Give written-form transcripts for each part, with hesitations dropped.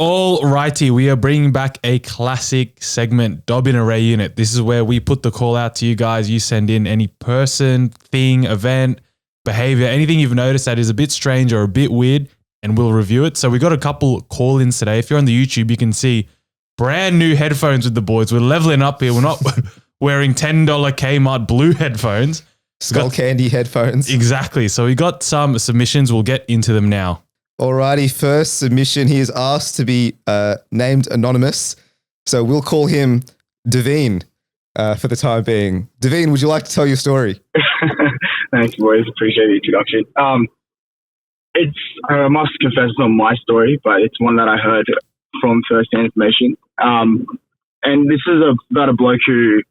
All righty, we are bringing back a classic segment, Dob in Array Unit. This is where we put the call out to you guys. You send in any person, thing, event, behavior, anything you've noticed that is a bit strange or a bit weird, and we'll review it. So we got a couple call-ins today. If you're on the YouTube, you can see brand new headphones with the boys. We're leveling up here. We're not wearing $10 Kmart blue headphones. Skull candy headphones. Exactly. So we got some submissions. We'll get into them now. Alrighty, first submission. He is asked to be named anonymous. So we'll call him Devine for the time being. Devine, would you like to tell your story? Thanks, boys. Appreciate the introduction. I must confess it's not my story, but it's one that I heard from first-hand information. And this is about a bloke who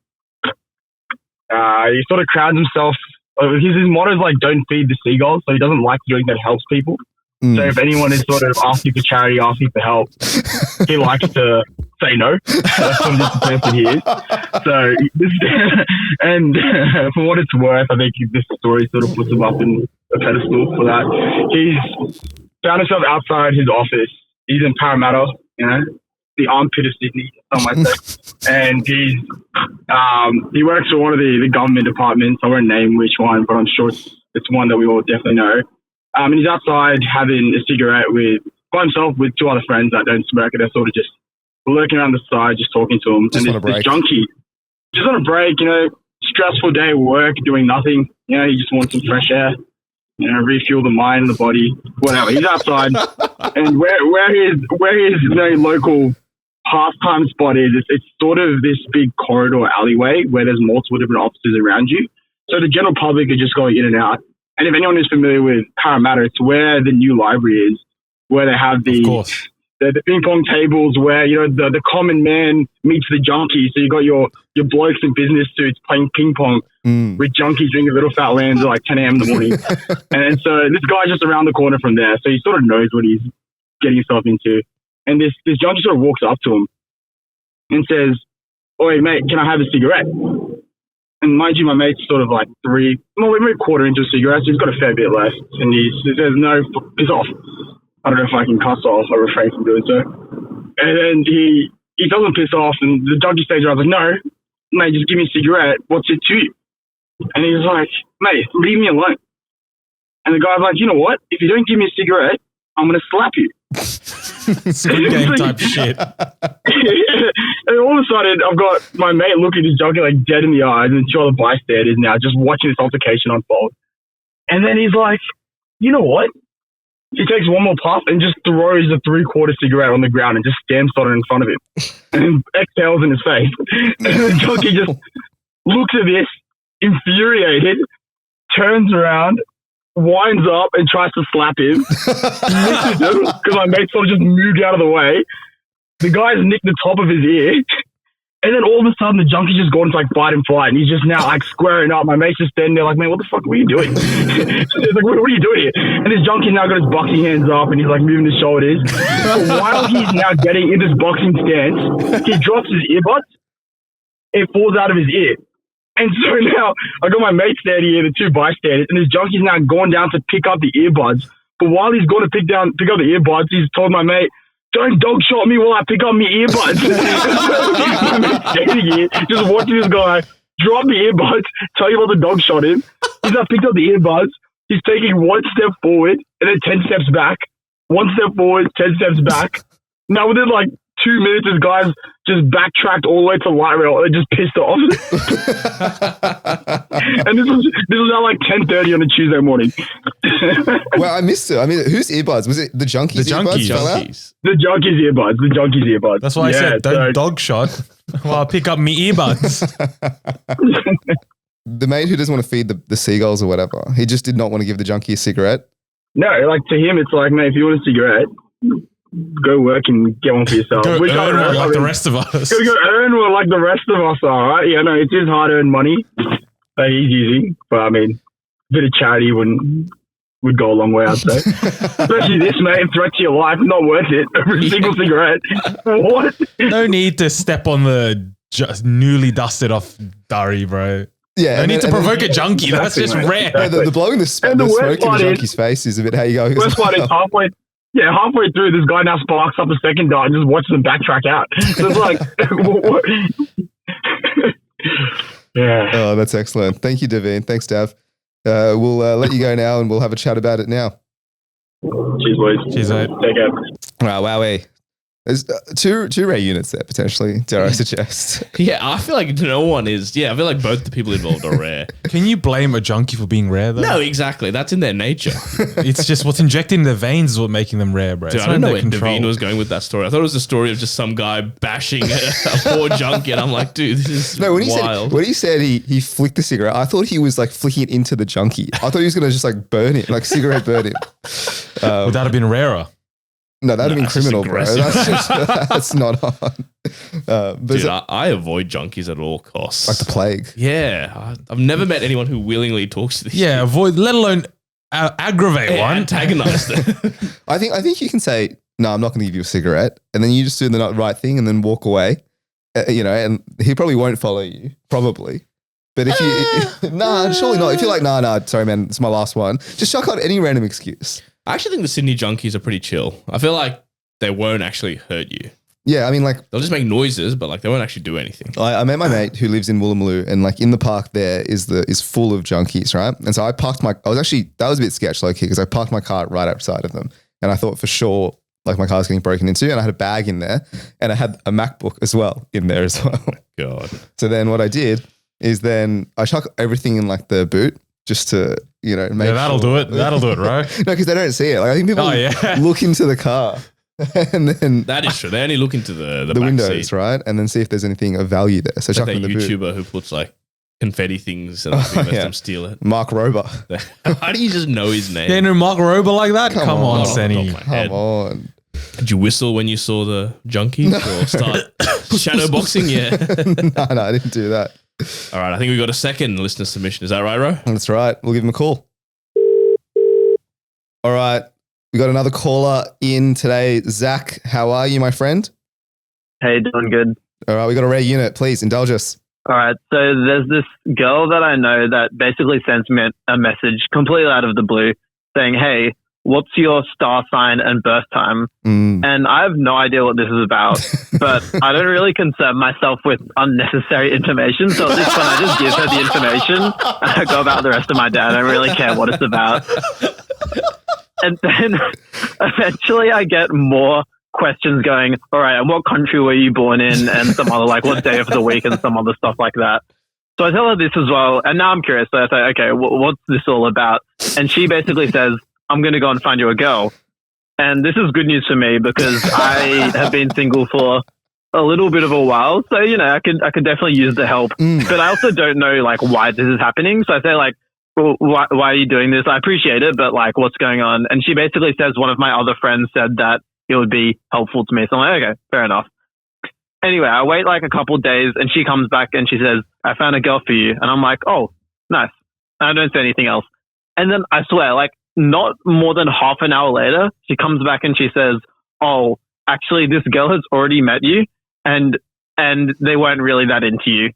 he sort of crowds himself. His motto is like, don't feed the seagulls. So he doesn't like doing that helps people. So if anyone is sort of asking for charity, asking for help, he likes to say no. That's sort of just the person he is. So, and for what it's worth, I think this story sort of puts him up in a pedestal for that. He's found himself outside his office. He's in Parramatta, the armpit of Sydney, some might say. And he works for one of the government departments. I won't name which one, but I'm sure it's one that we all definitely know. And he's outside having a cigarette by himself with two other friends that don't smoke, and they're sort of just lurking around the side, just talking to him. Just and this junkie, just on a break, stressful day at work, doing nothing. He just wants some fresh air, refuel the mind and the body, whatever. He's outside, and where his very local pastime spot is, it's sort of this big corridor alleyway where there's multiple different offices around you. So the general public are just going in and out. And if anyone is familiar with Parramatta, it's where the new library is, where they have the ping pong tables where, the common man meets the junkie. So you got your blokes in business suits playing ping pong with junkies drinking little fat lands at like 10 a.m. in the morning. And so this guy's just around the corner from there. So he sort of knows what he's getting himself into. And this junkie sort of walks up to him and says, "Oi, mate, can I have a cigarette?" And mind you, my mate's sort of like we're a quarter into a cigarette, so he's got a fair bit left. And he says, "No, piss off." I don't know if I can cuss off or refrain from doing so. And then he doesn't piss off, and the junkie stays around like, "No, mate, just give me a cigarette. What's it to you?" And he's like, "Mate, leave me alone." And the guy's like, "You know what? If you don't give me a cigarette, I'm going to slap you." Squid Game type shit. And all of a sudden, I've got my mate looking at this junkie like dead in the eyes, and two other bystanders now just watching this altercation unfold. And then he's like, "You know what?" He takes one more puff and just throws the 3/4 cigarette on the ground and just stamps on it in front of him and exhales in his face. And the junkie just looks at this, infuriated, turns around, winds up and tries to slap him. Misses him because my mate sort of just moved out of the way. The guy's nicked the top of his ear. And then all of a sudden, the junkie just got into like fight and flight, and he's just now like squaring up. My mate's just standing there like, "Man, what the fuck were you doing?" He's like, what are you doing here? And this junkie's now got his boxing hands up, and he's like moving his shoulders. But while he's now getting in this boxing stance, he drops his earbuds. It falls out of his ear. And so now I got my mate standing here, the two bystanders, and this junkie's now going down to pick up the earbuds. But while he's going to pick up the earbuds, he's told my mate, "Don't dog shot me while I pick up my earbuds." My mate's standing here, just watching this guy drop the earbuds, tell you about the dog shot him. He's now picked up the earbuds. He's taking one step forward and then 10 steps back. One step forward, 10 steps back. Now within like 2 minutes, this guy's just backtracked all the way to light rail and just pissed off. And this was now like 10:30 on a Tuesday morning. Well, I missed it. I mean, whose earbuds? Was it the junkies' earbuds? The junkies' earbuds. That's why I said don't dog shot while I pick up me earbuds. The mate who doesn't want to feed the seagulls or whatever, he just did not want to give the junkie a cigarette. No, like to him, it's like, mate, if you want a cigarette, go work and get one for yourself. Go earn one like the rest of us. Go earn one like the rest of us are, right? Yeah, no, it's his hard-earned money that he's using. But, I mean, a bit of charity would go a long way, I'd say. Especially this, mate, threat to your life, not worth it. A single cigarette. What? No need to step on the just newly dusted off durry, bro. Yeah, no need to provoke a junkie. That's just rare. The blowing the smoke in the junkie's face is a bit how you go. Worst part is Yeah, halfway through, this guy now sparks up a second dart and just watches them backtrack out. So it's like, what? Yeah. Oh, that's excellent. Thank you, Daveen. Thanks, Dav. We'll let you go now and we'll have a chat about it now. Cheers, boys. Cheers, mate. Take care. Wow, wowee. There's two rare units there, potentially, dare I suggest. Yeah, I feel like no one is. Yeah, I feel like both the people involved are rare. Can you blame a junkie for being rare though? No, exactly. That's in their nature. It's just what's injected in their veins is what making them rare, bro. Dude, It's I don't not know in where their control. Daveen was going with that story. I thought it was a story of just some guy bashing a poor junkie, and I'm like, dude, this is No, when wild. he said he flicked the cigarette, I thought he was like flicking it into the junkie. I thought he was gonna just like burn it, like cigarette burn it. Would that have been rarer? No, that'd have been that's just criminal, bro. aggressive. That's not on. But Dude, I avoid junkies at all costs. like the plague. Yeah, I've never met anyone who willingly talks to these. Yeah, avoid, let alone aggravate people. one. Antagonize them. I think you can say, no, I'm not going to give you a cigarette. And then you just do the right thing and then walk away, and he probably won't follow you, probably. But if you, nah, surely not. If you're like, nah, sorry, man, it's my last one. Just chuck out any random excuse. I actually think the Sydney junkies are pretty chill. I feel like they won't actually hurt you. Yeah, I mean, like, They'll just make noises, but like they won't actually do anything. I met my mate who lives in Woolloomooloo, and like in the park there is full of junkies, right? And so that was a bit sketch low key because I parked my car right outside of them, and I thought for sure like my car's getting broken into, and I had a bag in there, and I had a MacBook as well in there as well. God. So then what I did is then I chuck everything in like the boot just to make Yeah, that'll do it. That'll do it, bro. No, because they don't see it. Like I think people look into the car and then That is true. They only look into the back windows, seat. right? And then see if there's anything of value there. So Like chuck that them in the boot. YouTuber who puts like confetti things and lets yeah. them steal it. Mark Rober. How do you just know his name? Yeah, no Mark Rober like that? Come Come on, on. Senny. Come on. Did you whistle when you saw the junkie or start shadow boxing? Yeah. No, I didn't do that. All right. I think we got a second listener submission. Is that right, Ro? That's right. We'll give him a call. All right. We got another caller in today. Zach, how are you, my friend? Hey, doing good. All right. We got a rare unit. Please indulge us. All right. So there's this girl that I know that basically sends me a message completely out of the blue saying, hey, what's your star sign and birth time? And I have no idea what this is about, but I don't really concern myself with unnecessary information. So at this point, I just give her the information and I go about the rest of my day. I don't really care what it's about. And then eventually I get more questions going, all right, and what country were you born in? And some other, like, what day of the week and some other stuff like that. So I tell her this as well. And now I'm curious. So I say, okay, what's this all about? And she basically says, I'm going to go and find you a girl. And this is good news for me because I have been single for a little bit of a while. So, I could definitely use the help. But I also don't know, like, why this is happening. So I say, like, well, why are you doing this? I appreciate it, but, like, what's going on? And she basically says one of my other friends said that it would be helpful to me. So I'm like, okay, fair enough. Anyway, I wait, like, a couple of days and she comes back and she says, I found a girl for you. And I'm like, oh, nice. I don't say anything else. And then I swear, like, not more than half an hour later, she comes back and she says, oh, actually, this girl has already met you and they weren't really that into you.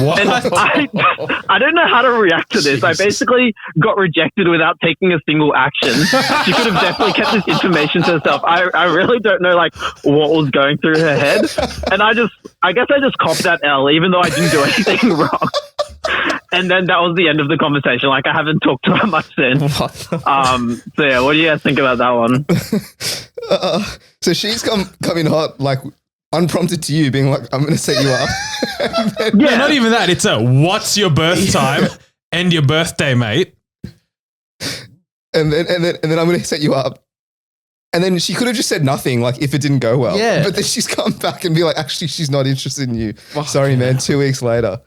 What? And I don't know how to react to this. I basically got rejected without taking a single action. She could have definitely kept this information to herself. I really don't know, like, what was going through her head. And I guess I just copped that L, even though I didn't do anything wrong. And then that was the end of the conversation. Like, I haven't talked to her much since. So yeah, what do you guys think about that one? So she's come in hot, like unprompted to you, being like, I'm going to set you up. Yeah, not even that. It's a what's your birth time and your birthday, mate. And then I'm going to set you up. And then she could have just said nothing, like, if it didn't go well. Yeah. But then she's come back and be like, actually, she's not interested in you. Sorry, man. 2 weeks later.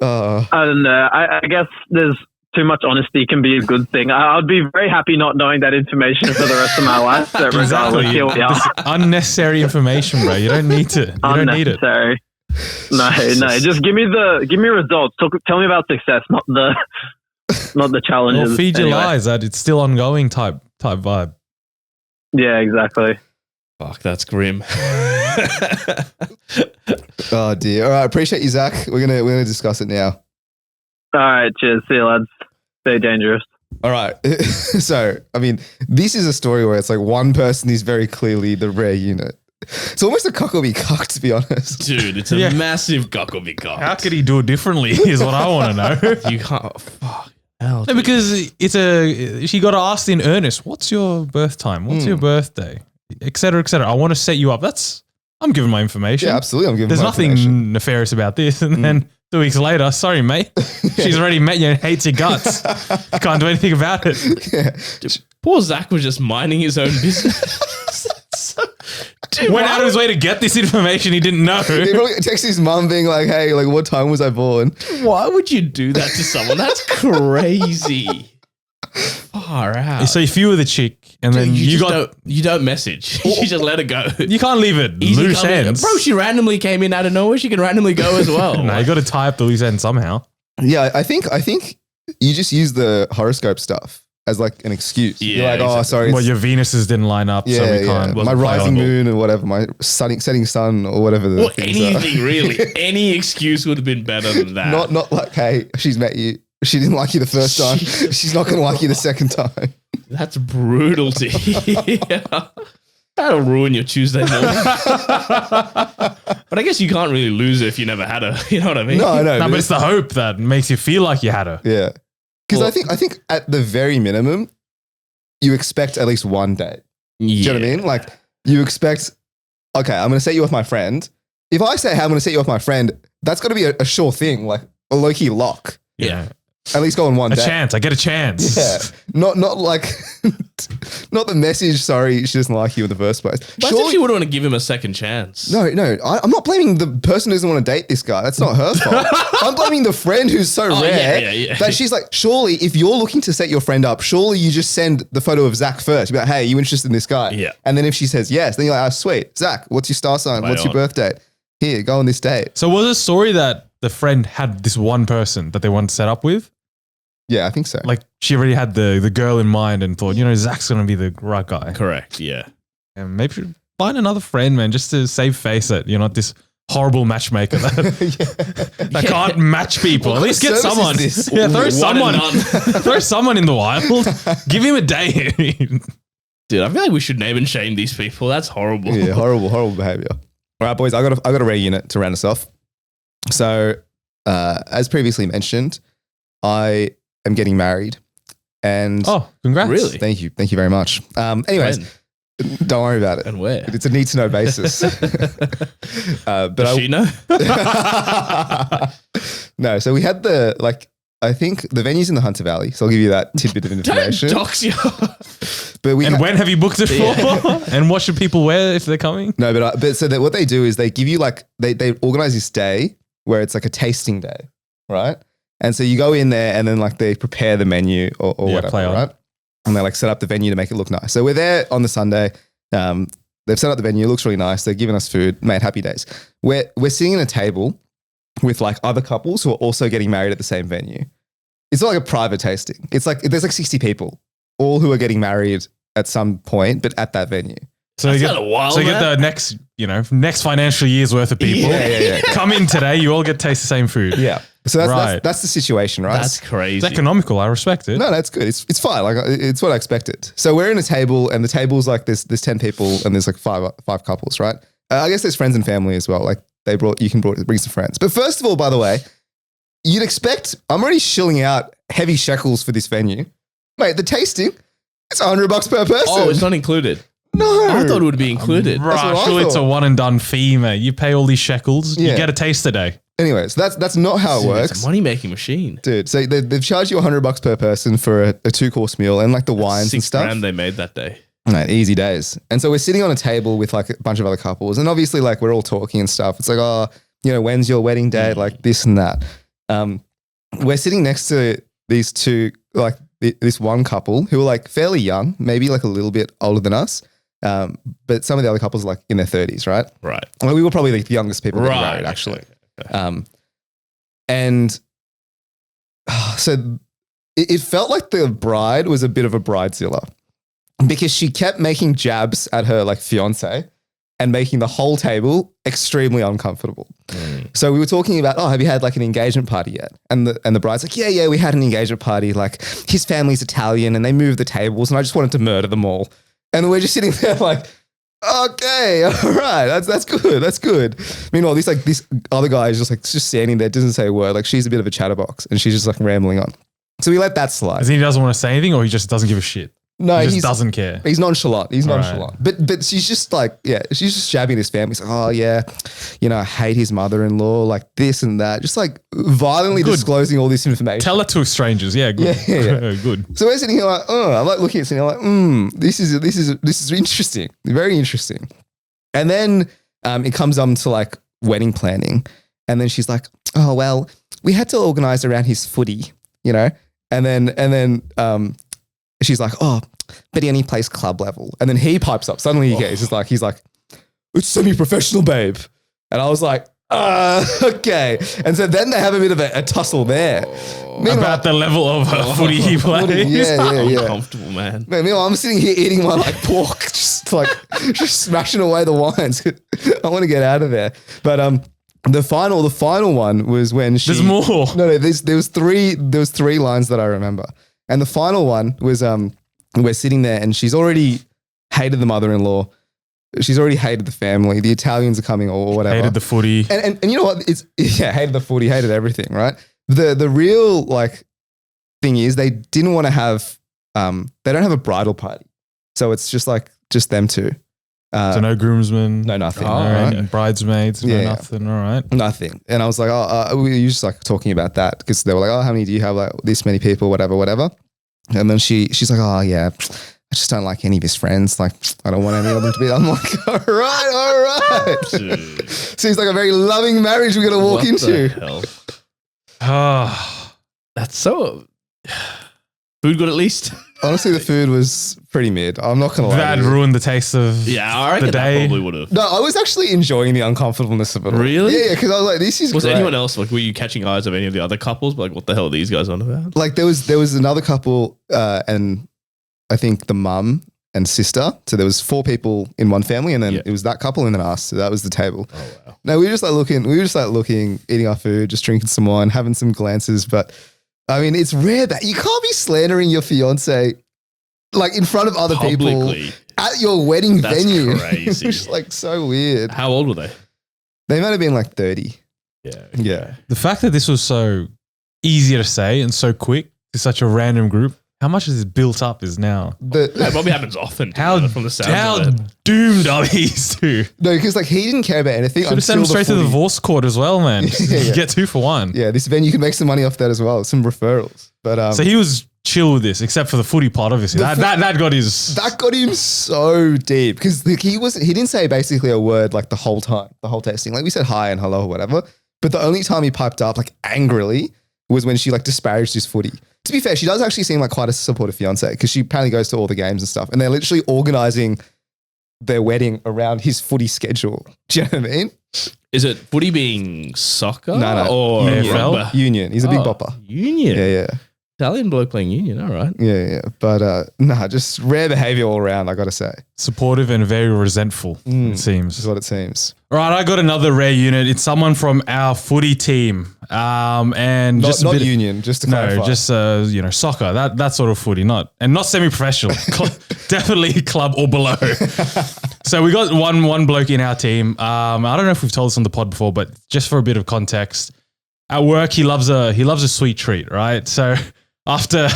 I don't know. I guess there's too much honesty can be a good thing. I'd be very happy not knowing that information for the rest of my life. So regardless, here we are. This unnecessary information, bro. You don't need to. You don't need it. Unnecessary. No. Just give me results. Tell me about success, not the challenges. Or feed your anyway. lies that it's still ongoing type vibe. Yeah, exactly. Fuck, that's grim. Oh, dear. All right. Appreciate you, Zach. We're gonna discuss it now. All right, cheers. See you, lads. Stay dangerous. All right. So, I mean, this is a story where it's like one person is very clearly the rare unit. It's almost a cock or be cocked, to be honest. Dude, it's a Yeah. massive cock or be cocked. How could he do it differently? Is what I want to know. You can't. Fuck. Hell, No, dude. because she got asked in earnest, "What's your birth time? What's your birthday?" Et cetera, et cetera. I want to set you up. I'm giving my information. Yeah, absolutely. I'm giving There's my nothing information. nefarious about this. And then 2 weeks later, sorry, mate, she's already met you and hates your guts. You can't do anything about it. Poor Zach was just minding his own business. Dude, Went why out of his way to get this information he didn't know. He probably texts his mum being like, hey, like, what time was I born? Why would you do that to someone? That's crazy. Far out. So if you were the chick and then Dude, you just got, you don't message. You just let it go. you can't leave it Easy loose coming. ends. Bro, she randomly came in out of nowhere. She can randomly go as well. No, you got to tie up the loose ends somehow. Yeah, I think you just use the horoscope stuff as like an excuse. Yeah, You're like, oh, exactly. sorry. Well, it's- your Venuses didn't line up, so we can't. My wasn't rising playable. moon or whatever, my setting sun or whatever the Or things are. anything really. Any excuse would have been better than that. Not like, hey, she's met you. She didn't like you the first time. She's not going to like you the second time. That's brutal to hear. That'll ruin your Tuesday morning. But I guess you can't really lose her if you never had her. You know what I mean? No, I know. No, but it's the hope that makes you feel like you had her. Yeah. Because Well- I think at the very minimum, you expect at least one date. Do you know what I mean? Like you expect, okay, I'm going to set you with my friend. If I say, hey, I'm going to set you with my friend, that's got to be a sure thing, like a low-key lock. Yeah. At least go on one A date. chance. I get a chance. Yeah. Not like, not the message, sorry, she doesn't like you in the first place. But if she would want to give him a second chance. No, I'm not blaming the person who doesn't want to date this guy. That's not her fault. I'm blaming the friend who's so rare yeah. that she's like, surely if you're looking to set your friend up, surely you just send the photo of Zach first. You're like, hey, you interested in this guy? Yeah. And then if she says yes, then you're like, oh, sweet. Zach, what's your star sign? Right What's your on. birth date? Here, go on this date. So was it a story that the friend had this one person that they wanted to set up with? Yeah, I think so. Like she already had the girl in mind and thought, Zach's going to be the right guy. Correct, yeah. And maybe find another friend, man, just to save face that you're not this horrible matchmaker that can't match people. At least get service is someone. this? Yeah, throw One someone. and none. Throw someone in the wild. Give him a day. Dude, I feel like we should name and shame these people. That's horrible. Yeah, horrible behavior. All right, boys, I got a rare unit to round us off. So, as previously mentioned, I am getting married, and Oh, congrats. Really? thank you very much. Anyways, When? don't worry about it. And where? It's a need to know basis. But Does she know? no, so we had I think the venue's in the Hunter Valley, so I'll give you that tidbit of Don't information. dox you. But we And had- when have you booked it for? And what should people wear if they're coming? No, but so that what they do is they give you they organize this day where it's like a tasting day, right? And so you go in there and then like they prepare the menu or Yeah, whatever, play on. right? And they like set up the venue to make it look nice. So we're there on the Sunday. They've set up the venue. It looks really nice. They're giving us food. Mate, happy days. We're sitting at a table with like other couples who are also getting married at the same venue. It's not like a private tasting. It's like there's like 60 people, all who are getting married at some point, but at that venue. So That's you get, kinda wild, so you get man. the next financial year's worth of people. Yeah. Come in today, you all get to taste the same food. Yeah. So that's Right. that's the situation, right? That's crazy. It's economical. I respect it. No, that's good. It's fine. Like it's what I expected. So we're in a table, and the table's like there's 10 people, and there's like five couples, right? I guess there's friends and family as well. Like you can bring some friends. But first of all, by the way, you'd expect I'm already shilling out heavy shekels for this venue, mate. The tasting, it's $100 per person. Oh, it's not included. no. I thought it would be included. That's Right, what I surely it's a thought. one and done fee, mate. You pay all these shekels, Yeah. you get a taste today. Anyways, that's not how it Dude, works. It's a money making machine. Dude, so they've charged you $100 per person for a 2-course meal and like the wines and $6 stuff. grand they made that day. Mate, easy days. And so we're sitting on a table with like a bunch of other couples, and obviously like we're all talking and stuff. It's like, oh, when's your wedding date? Like this and that. We're sitting next to these two, like this one couple who are like fairly young, maybe like a little bit older than us. But some of the other couples are like in their 30s, right? Right. Well, we were probably like the youngest people getting Right. married, actually. Okay. And so it felt like the bride was a bit of a bridezilla because she kept making jabs at her like fiance and making the whole table extremely uncomfortable. So we were talking about, have you had like an engagement party yet? And the bride's like, yeah, we had an engagement party. Like his family's Italian and they moved the tables and I just wanted to murder them all. And we're just sitting there like, okay, all right, that's good, that's good. Meanwhile, this other guy is just standing there, doesn't say a word. Like she's a bit of a chatterbox and she's just like rambling on. So we let that slide. As in he doesn't want to say anything or he just doesn't give a shit? No, he just doesn't care. He's nonchalant. He's Right. nonchalant. But she's just like, she's just jabbing his family. She's like, oh yeah, I hate his mother-in-law, like this and that. Just like violently disclosing all this information. Tell it to strangers. Yeah, good. Yeah. Good. So we're sitting here like, I'm like looking at it, like, this is interesting, very interesting. And then it comes on to like wedding planning, and then she's like, oh well, we had to organize around his footy, and then she's like, oh, but he only plays club level. And then he pipes up. Suddenly he's like, it's semi-professional, babe. And I was like, okay. And so then they have a bit of a tussle there. About the level of footy he plays. Yeah. Uncomfortable, man. Meanwhile, I'm sitting here eating my like pork, just smashing away the wines. I want to get out of there. But the final one was when she. There's more. No, there was three lines that I remember. And the final one was we're sitting there and she's already hated the mother-in-law. She's already hated the family. The Italians are coming or whatever. Hated the footy. And you know what? Hated the footy, hated everything, right? The real like thing is they didn't want to have they don't have a bridal party. So it's just them two. So no groomsmen. No nothing. No Right? bridesmaids. No nothing. All right. Nothing. And I was like, we were just like talking about that because they were like, how many do you have? Like this many people, whatever. And then she's like, oh yeah, I just don't like any of his friends. Like I don't want any of them to be. I'm like, all right. Seems like a very loving marriage we're gonna walk into. Hell? That's so. Food good at least. Honestly, the food was pretty mid. I'm not gonna lie. That to you. ruined the taste of I reckon the day. that probably would have. No, I was actually enjoying the uncomfortableness of it all. Really? Yeah, because I was like, this is Was great. anyone else like? Were you catching eyes of any of the other couples? Like, what the hell are these guys on about? Like there was another couple and I think the mum and sister. So there was 4 people in one family and then it was that couple and then us. So that was the table. Oh wow. No, we were just looking, eating our food, just drinking some wine, having some glances. But I mean, it's rare that you can't be slandering your fiance like in front of other Publicly. people at your wedding That's venue. crazy. It's like so weird. How old were they? They might have been like 30. Yeah. Yeah. the fact that this was so easy to say and so quick to such a random group. How much is this built up is now? That probably happens often. How from the sounds of it. doomed are these two? No, because like he didn't care about anything. Should have sent him straight to the footy. divorce court as well, man. You get 2 for 1. Yeah, this venue can make some money off that as well. Some referrals. But So he was chill with this, except for the footy part, obviously. That got his. that got him so deep because like, he didn't say basically a word like the whole tasting. Like we said hi and hello or whatever. But the only time he piped up like angrily was when she like disparaged his footy. To be fair, she does actually seem like quite a supportive fiance because she apparently goes to all the games and stuff. And they're literally organizing their wedding around his footy schedule. Do you know what I mean? Is it footy being soccer? No. Or AFL? rugby? Union. He's a big bopper. Union. Yeah. Italian bloke playing union. All right. Yeah. But just rare behavior all around, I got to say. Supportive and very resentful, it This seems. is what it seems. All right, I got another rare unit. It's someone from our footy team. And Not, just a not bit union, just to clarify. No, just soccer, that sort of footy, not semi-professional, definitely club or below. So we got one bloke in our team. I don't know if we've told this on the pod before, but just for a bit of context, at work he loves a sweet treat, right? So after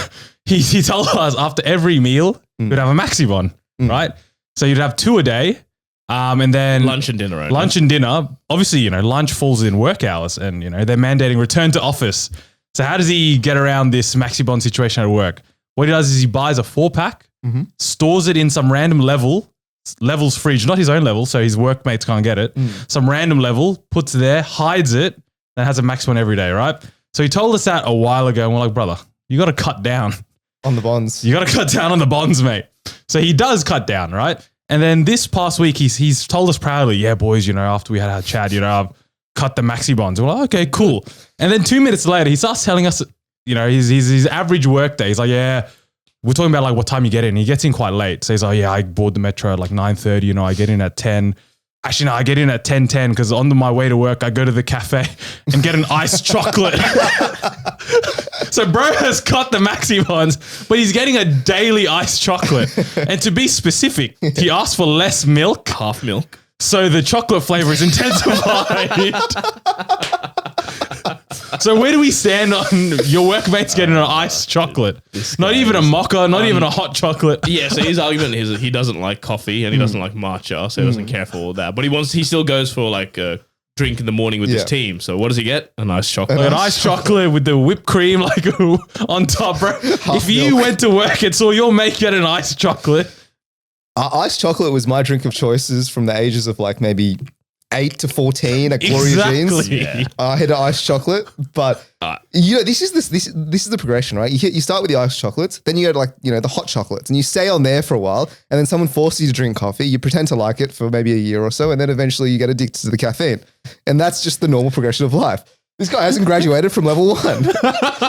he told us after every meal we'd have a maxi-bon, right? So you'd have 2 a day. And then Lunch and dinner. Right? Lunch and dinner. Obviously, lunch falls in work hours and, they're mandating return to office. So how does he get around this maxi-bon situation at work? What he does is he buys a 4-pack, stores it in some random level's fridge, not his own level, so his workmates can't get it. Some random level, puts it there, hides it, and has a maxi-bon every day, right? So he told us that a while ago and we're like, brother, you got to cut down. On the bonds. You got to cut down on the bonds, mate. So he does cut down, right? And then this past week, he's told us proudly, yeah, boys, after we had our chat, I've cut the maxi bonds. We're like, okay, cool. And then 2 minutes later, he starts telling us, his average work day. He's like, yeah, we're talking about like what time you get in. He gets in quite late. So he's like, yeah, I board the metro at like 9:30. I get in at 10. Actually, no, I get in at 10:10 because on my way to work, I go to the cafe and get an iced chocolate. So bro has got the maxi ones, but he's getting a daily iced chocolate. And to be specific, he asked for less milk. Half milk. So the chocolate flavor is intensified. So where do we stand on your workmates getting an iced chocolate? Not even a mocha, not even a hot chocolate. Yeah, so his argument is that he doesn't like coffee and he doesn't like matcha, so he doesn't care for all that. But he still goes for like a drink in the morning with his team. So what does he get? A nice chocolate. An iced chocolate with the whipped cream like on top, bro. If you went to work and saw your mate get an iced chocolate. Iced chocolate was my drink of choices from the ages of like maybe 8 to 14 at Gloria Jeans. Yeah. I had an iced chocolate, but this is the progression, right? You start with the iced chocolates, then you go to like, the hot chocolates and you stay on there for a while and then someone forces you to drink coffee. You pretend to like it for maybe a year or so and then eventually you get addicted to the caffeine. And that's just the normal progression of life. This guy hasn't graduated from level 1.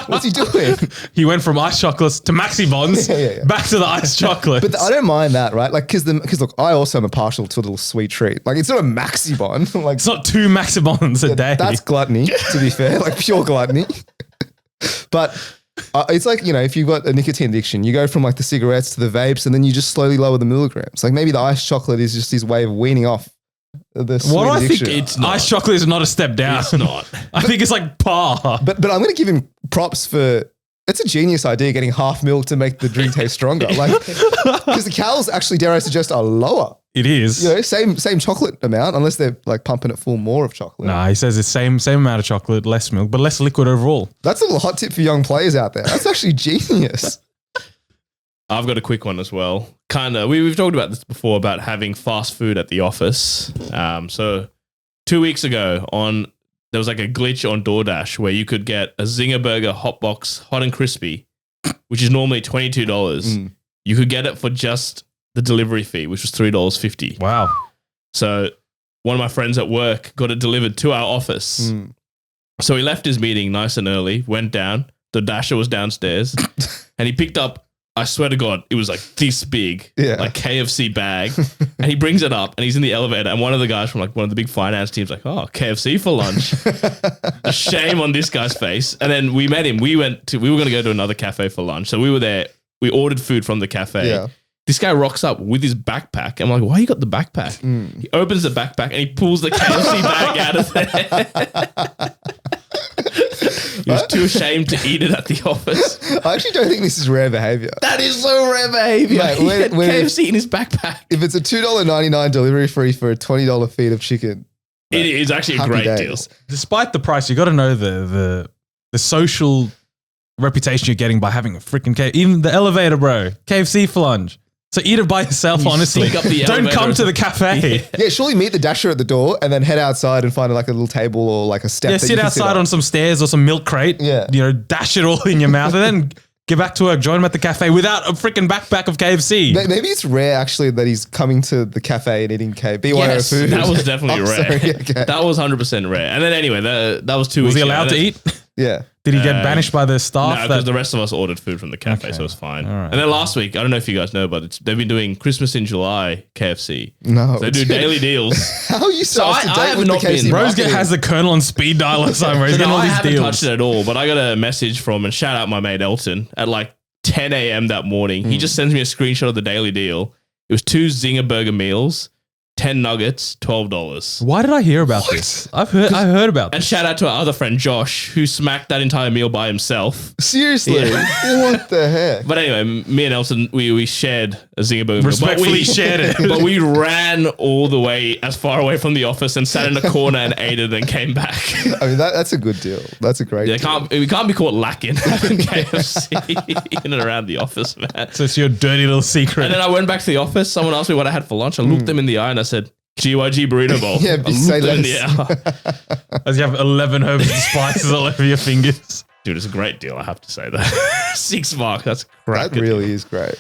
What's he doing? He went from iced chocolates to maxi bonds, back to the iced chocolates. But I don't mind that, right? Like, because look, I also am a partial to a little sweet treat. Like, it's not a maxi bond. Like, it's not 2 maxi bonds a day. That's gluttony, to be fair, like pure gluttony. But it's like, if you've got a nicotine addiction, you go from like the cigarettes to the vapes, and then you just slowly lower the milligrams. Like maybe the iced chocolate is just his way of weaning off the sweet what do I addiction. think? It's not. Iced chocolate is not a step down. It's not. I think it's like par. But I'm going to give him props for. It's a genius idea getting half milk to make the drink taste stronger. Like, because the calories actually, dare I suggest, are lower. It is. Same chocolate amount, unless they're like pumping it full more of chocolate. Nah, he says it's same amount of chocolate, less milk, but less liquid overall. That's a little hot tip for young players out there. That's actually genius. I've got a quick one as well. Kind of, we've talked about this before about having fast food at the office. So 2 weeks ago there was like a glitch on DoorDash where you could get a Zinger Burger hot box, hot and crispy, which is normally $22. You could get it for just the delivery fee, which was $3.50. Wow. So one of my friends at work got it delivered to our office. So he left his meeting nice and early, went down, the dasher was downstairs, and he picked up, I swear to God, it was like this big, like KFC bag. And he brings it up and he's in the elevator. And one of the guys from like one of the big finance teams like, oh, KFC for lunch. A shame on this guy's face. And then we met him. We were going to go to another cafe for lunch. So we were there. We ordered food from the cafe. Yeah. This guy rocks up with his backpack. I'm like, why you got the backpack? He opens the backpack and he pulls the KFC bag out of there. He was too ashamed to eat it at the office. I actually don't think this is rare behavior. That is so rare behavior. Mate, He had KFC in his backpack. If it's a $2.99 delivery fee for a $20 feed of chicken, It is actually a great deal. Despite the price, you got to know the social reputation you're getting by having a freaking KFC. Even the elevator, bro. KFC for lunch. So eat it by yourself, honestly. sneak up the Don't elevator come to the cafe. yeah, surely meet the dasher at the door and then head outside and find like a little table or like a step. Yeah, that sit you can outside on some stairs or some milk crate. Yeah. Dash it all in your mouth and then get back to work. Join him at the cafe without a freaking backpack of KFC. Maybe it's rare actually that he's coming to the cafe and eating BYO Yes, food. that was definitely I'm rare. sorry, okay. That was 100% rare. And then anyway, that was 2 weeks Was he ago. allowed to eat? Yeah. Did he get banished by the staff? No, because the rest of us ordered food from the cafe, Okay. so it was fine. All right. And then last week, I don't know if you guys know, but they've been doing Christmas in July KFC. No. So they do daily deals. How are you so up to I date have with the not been- KFC Rose marketing? has the Colonel on speed dial or somewhere. He's So getting no, all I these haven't deals. touched it at all, but I got a message from, and shout out my mate Elton, at like 10 a.m. that morning. He just sends me a screenshot of the daily deal. It was 2 Zinger Burger meals, 10 nuggets, $12. Why did I hear about this? I heard about And this. shout out to our other friend Josh, who smacked that entire meal by himself. Seriously? Yeah. What the heck? But anyway, me and Elton, we shared a Zinger Burger meal. Respectfully shared it. But we ran all the way as far away from the office and sat in a corner and ate it and came back. I mean, that's a good deal. That's a great deal. We can't be caught lacking having KFC in and around the office, man. So it's your dirty little secret. And then I went back to the office. Someone asked me what I had for lunch. I looked them in the eye and I said, GYG burrito bowl. Yeah, I say looked them in less. the eye. As you have 11 herbs and spices all over your fingers. Dude, it's a great deal, I have to say that. $6, that's a crack. That really is great.